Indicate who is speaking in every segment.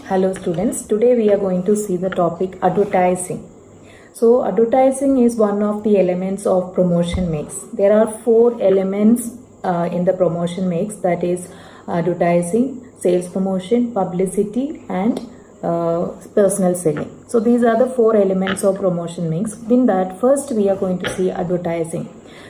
Speaker 1: Hello students, today we are going to see the topic advertising. So advertising is one of the elements of promotion mix. There are four elements in the promotion mix, that is advertising, sales promotion, publicity and personal selling. So these are the four elements of promotion mix. In that, first we are going to see advertising.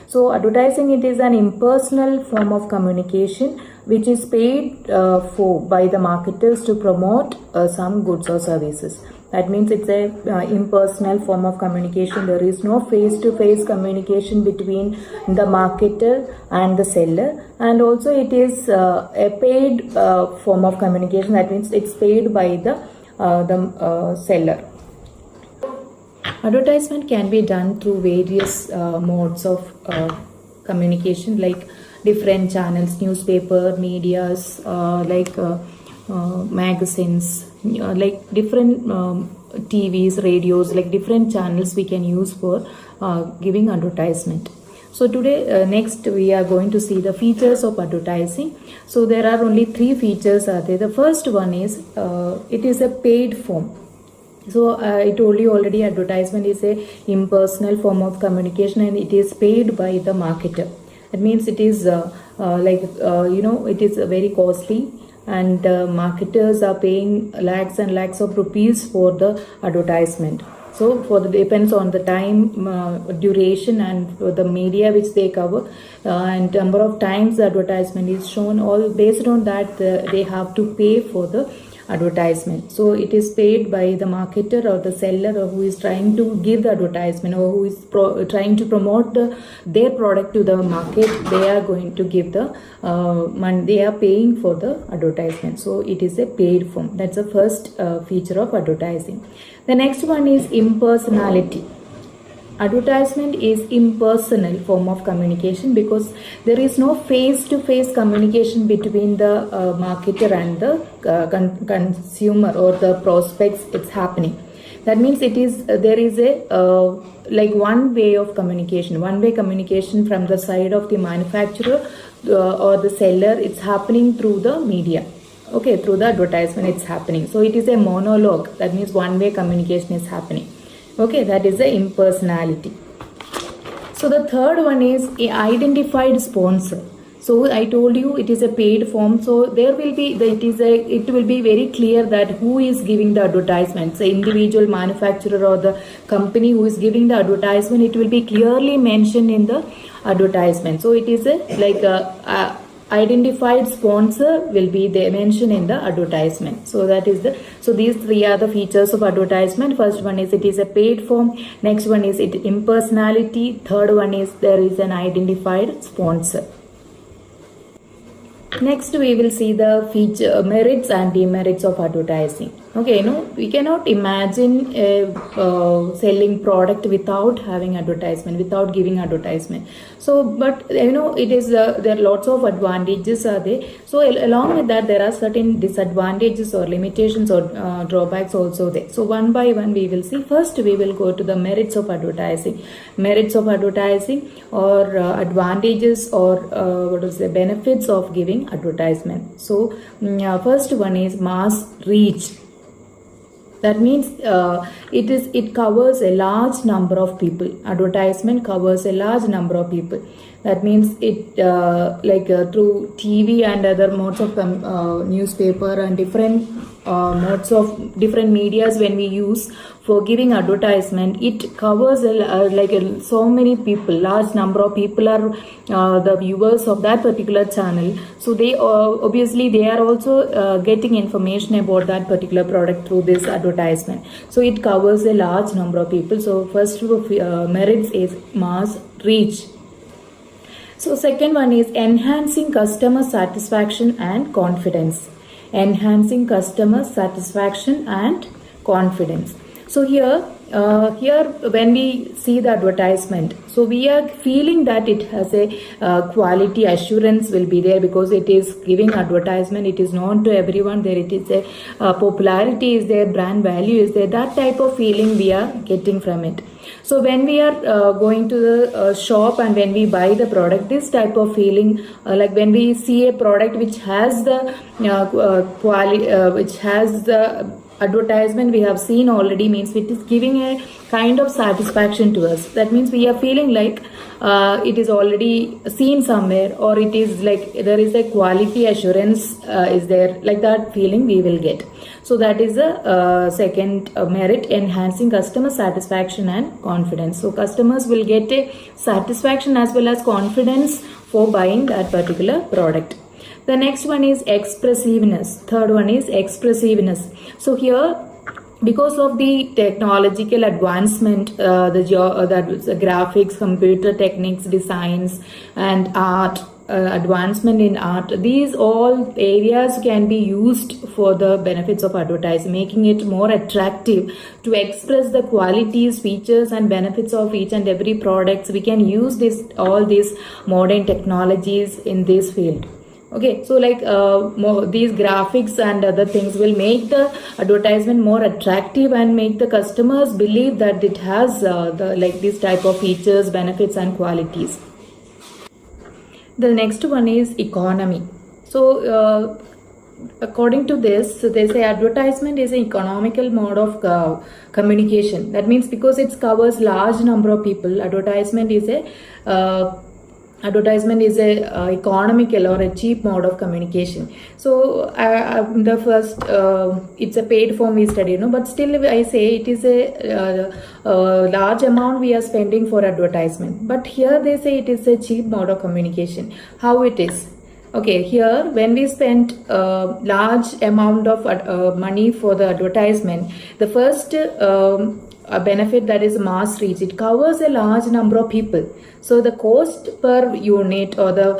Speaker 1: So advertising, it is an impersonal form of communication which is paid for by the marketers to promote some goods or services. That means it's a impersonal form of communication. There is no face-to-face communication between the marketer and the seller, and also it is a paid form of communication. That means it's paid by the seller. Advertisement can be done through various modes of communication, like different channels, newspaper, medias, magazines, like different TVs, radios, like different channels we can use for giving advertisement. So today next we are going to see the features of advertising. So there are only three features are there. The first one is it is a paid form. So I told you already, advertisement is a impersonal form of communication and it is paid by the marketer. That means it is it is very costly, and marketers are paying lakhs and lakhs of rupees for the advertisement. So depends on the time, duration and the media which they cover, and number of times the advertisement is shown. All based on that they have to pay for the advertisement. So it is paid by the marketer or the seller, or who is trying to give the advertisement, or who is trying to promote their product to the market. They are going to give the money. They are paying for the advertisement. So it is a paid form. That's the first feature of advertising. The next one is impersonality. Advertisement is impersonal form of communication because there is no face-to-face communication between the marketer and the consumer or the prospects. It's happening. That means it is there is a like one way of communication, one-way communication from the side of the manufacturer or the seller. It's happening through the media. Okay, through the advertisement it's happening. So it is a monologue. That means one-way communication is happening. Okay, that is the impersonality. So the third one is a identified sponsor. So I told you it is a paid form. So there will be it will be very clear that who is giving the advertisement. The individual manufacturer or the company who is giving the advertisement. It will be clearly mentioned in the advertisement. So it is a identified sponsor will be mentioned in the advertisement. So that is so these three are the features of advertisement. First one is it is a paid form. Next one is it impersonality. Third one is there is an identified sponsor. Next we will see the feature merits and demerits of advertising. Okay, we cannot imagine selling product without having advertisement, without giving advertisement. So, but it is there are lots of advantages are there. So along with that, there are certain disadvantages or limitations or drawbacks also there. So one by one we will see. First we will go to the merits of advertising. Merits of advertising, or advantages, or benefits of giving advertisement. So first one is mass reach. That means it covers a large number of people. Advertisement covers a large number of people. That means it through TV and other modes of newspaper and different modes of different medias when we use for giving advertisement, it covers so many people. Large number of people are the viewers of that particular channel. So they obviously they are also getting information about that particular product through this advertisement. So it covers a large number of people. So first merits is mass reach. So second one is enhancing customer satisfaction and confidence. Enhancing customer satisfaction and confidence. So here here when we see the advertisement, so we are feeling that it has a quality assurance will be there because it is giving advertisement, it is known to everyone, there it is a popularity is there, brand value is there, that type of feeling we are getting from it. So when we are going to the shop and when we buy the product, this type of feeling, like when we see a product which has the quality, which has the advertisement we have seen already, means it is giving a kind of satisfaction to us. That means we are feeling like it is already seen somewhere, or it is like there is a quality assurance is there, like that feeling we will get. So that is the second merit, enhancing customer satisfaction and confidence. So customers will get a satisfaction as well as confidence for buying that particular product. The next one is expressiveness. Third one is expressiveness. So here, because of the technological advancement, the graphics, computer techniques, designs, and art, advancement in art, these all areas can be used for the benefits of advertising, making it more attractive to express the qualities, features, and benefits of each and every products. We can use this all these modern technologies in this field. Okay, so like these graphics and other things will make the advertisement more attractive and make the customers believe that it has this type of features, benefits, and qualities. The next one is economy. So according to this, they say advertisement is an economical mode of communication. That means because it covers large number of people, advertisement is a economical or a cheap mode of communication. So the first it's a paid form we study, but still I say it is a large amount we are spending for advertisement. But here they say it is a cheap mode of communication. How it is? Okay, here when we spend large amount of money for the advertisement, the first benefit, that is mass reach, it covers a large number of people. So the cost per unit, or the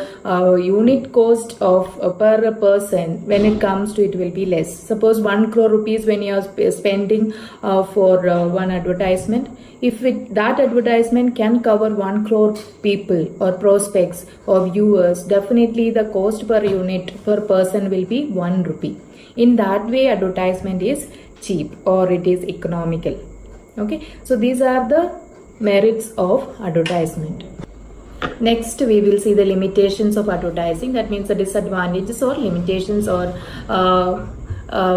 Speaker 1: unit cost of per person, when it comes to it, will be less. Suppose 1 crore rupees when you are spending for one advertisement, if that advertisement can cover 1 crore people or prospects or viewers, definitely the cost per unit per person will be 1 rupee. In that way, advertisement is cheap or it is economical. Okay, so these are the merits of advertisement. Next, we will see the limitations of advertising. That means the disadvantages or limitations or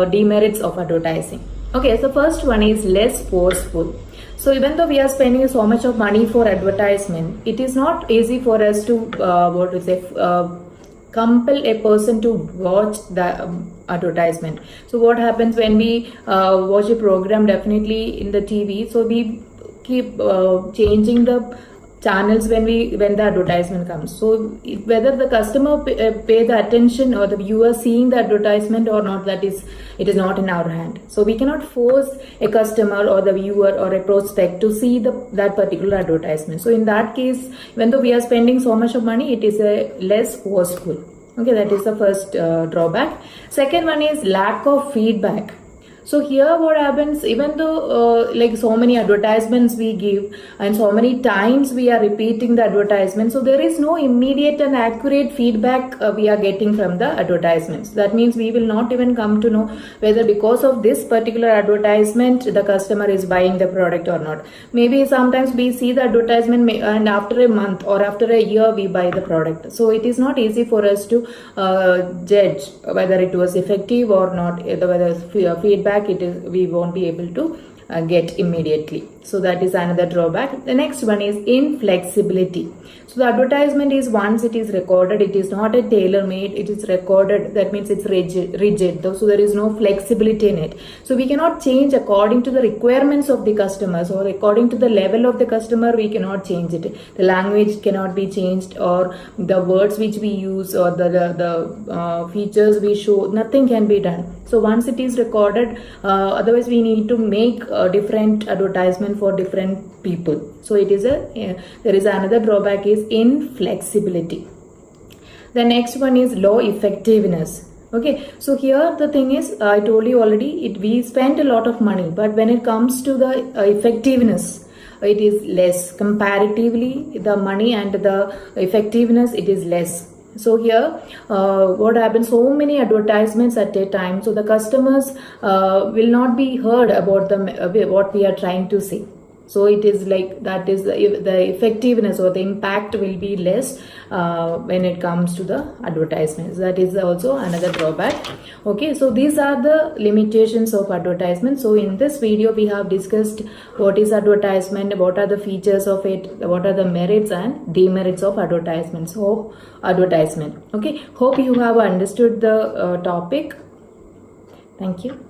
Speaker 1: demerits of advertising. Okay, so first one is less forceful. So even though we are spending so much of money for advertisement, it is not easy for us to compel a person to watch the advertisement. So what happens when we watch a program, definitely in the TV, so we keep changing the channels when the advertisement comes. So whether the customer pay the attention or the viewer seeing the advertisement or not, it is not in our hand. So we cannot force a customer or the viewer or a prospect to see that particular advertisement. So in that case, even though we are spending so much of money, it is less forceful. Okay, that is the first drawback. Second one is lack of feedback. So here what happens, even though like so many advertisements we give and so many times we are repeating the advertisement, so there is no immediate and accurate feedback we are getting from the advertisements. That means we will not even come to know whether because of this particular advertisement the customer is buying the product or not. Maybe sometimes we see the advertisement and after a month or after a year we buy the product. So it is not easy for us to judge whether it was effective or not, whether feedback we won't be able to get immediately. So that is another drawback. The next one is inflexibility. So the advertisement is, once it is recorded, it is not a tailor-made, it is recorded. That means it's rigid. So there is no flexibility in it. So we cannot change according to the requirements of the customers or according to the level of the customer. We cannot change it. The language cannot be changed, or the words which we use, or the features we show, nothing can be done. So once it is recorded, otherwise we need to make a different advertisement for different people. So it is there is another drawback is inflexibility. The next one is low effectiveness. Okay, so here the thing is, I told you already, we spend a lot of money, but when it comes to the effectiveness, it is less comparatively. The money and the effectiveness, it is less. So here, what happens? So many advertisements at a time. So the customers will not be heard about what we are trying to say. So it is like that is the effectiveness or the impact will be less when it comes to the advertisements. That is also another drawback. Okay, so these are the limitations of advertisement. So in this video we have discussed what is advertisement, what are the features of it, what are the merits and demerits of advertisements. So advertisement. Okay, hope you have understood the topic. Thank you.